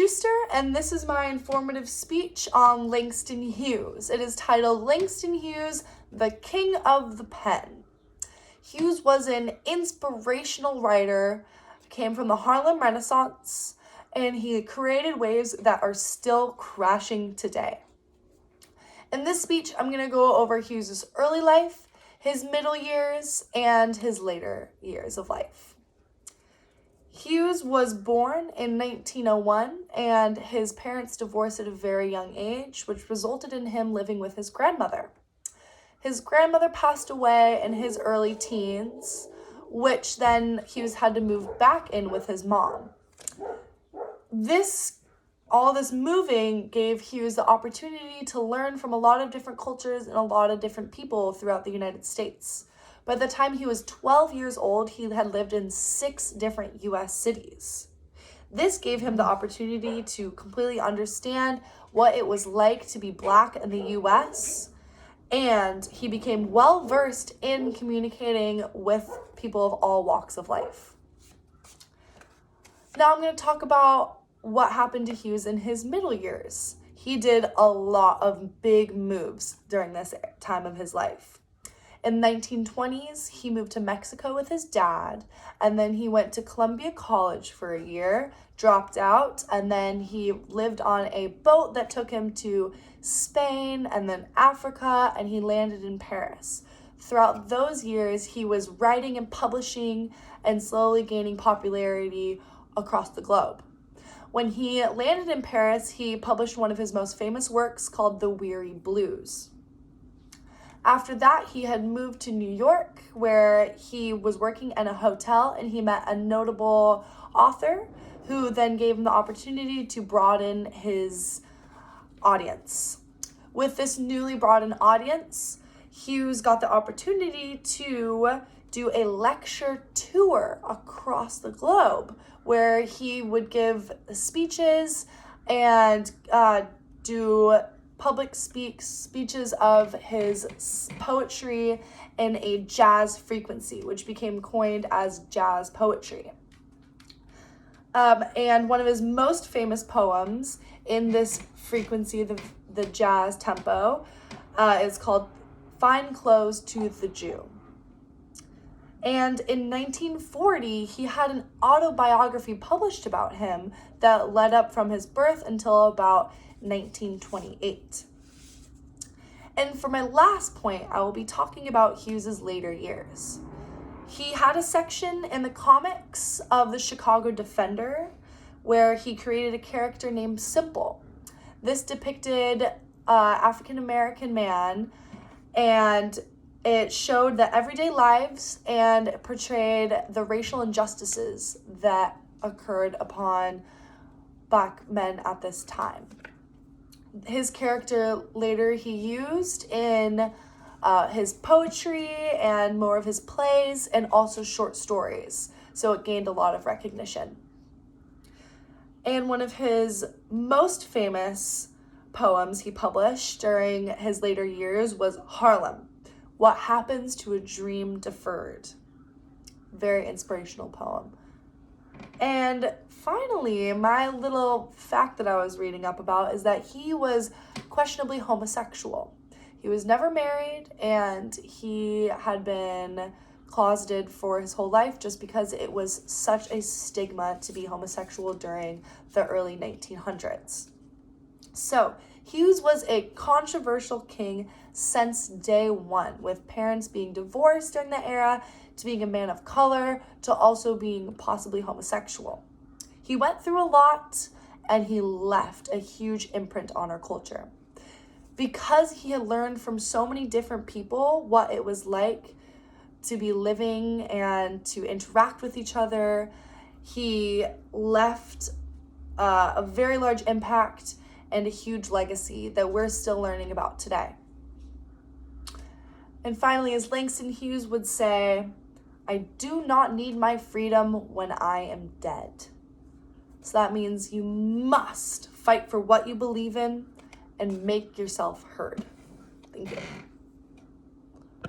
Schuster, and this is my informative speech on Langston Hughes. It is titled Langston Hughes, the King of the Pen. Hughes was an inspirational writer, came from the Harlem Renaissance, and he created waves that are still crashing today. In this speech, I'm going to go over Hughes's early life, his middle years, and his later years of life. Hughes was born in 1901, and his parents divorced at a very young age, which resulted in him living with his grandmother. His grandmother passed away in his early teens, which then Hughes had to move back in with his mom. All this moving gave Hughes the opportunity to learn from a lot of different cultures and a lot of different people throughout the United States. By the time he was 12 years old, he had lived in 6 different U.S. cities. This gave him the opportunity to completely understand what it was like to be Black in the U.S., and he became well-versed in communicating with people of all walks of life. Now I'm going to talk about what happened to Hughes in his middle years. He did a lot of big moves during this time of his life. In the 1920s, he moved to Mexico with his dad, and then he went to Columbia College for a year, dropped out, and then he lived on a boat that took him to Spain and then Africa, and he landed in Paris. Throughout those years, he was writing and publishing and slowly gaining popularity across the globe. When he landed in Paris, he published one of his most famous works called The Weary Blues. After that, he had moved to New York, where he was working in a hotel, and he met a notable author who then gave him the opportunity to broaden his audience. With this newly broadened audience, Hughes got the opportunity to do a lecture tour across the globe, where he would give speeches and do public speeches of his poetry in a jazz frequency, which became coined as jazz poetry. And one of his most famous poems in this frequency, the jazz tempo, is called Fine Clothes to the Jew. And in 1940, he had an autobiography published about him that led up from his birth until about 1928. And for my last point, I will be talking about Hughes's later years. He had a section in the comics of the Chicago Defender where he created a character named Simple. This depicted an African-American man, and it showed the everyday lives and portrayed the racial injustices that occurred upon Black men at this time. His character later he used in his poetry and more of his plays and also short stories, so it gained a lot of recognition. And one of his most famous poems he published during his later years was Harlem, What Happens to a Dream Deferred. Very inspirational poem. And finally, my little fact that I was reading up about is that he was questionably homosexual. He was never married, and he had been closeted for his whole life just because it was such a stigma to be homosexual during the early 1900s. So, Hughes was a controversial king since day one, with parents being divorced during the era, to being a man of color, to also being possibly homosexual. He went through a lot, and he left a huge imprint on our culture. Because he had learned from so many different people what it was like to be living and to interact with each other, he left a very large impact and a huge legacy that we're still learning about today. And finally, as Langston Hughes would say, I do not need my freedom when I am dead. So that means you must fight for what you believe in and make yourself heard. Thank you.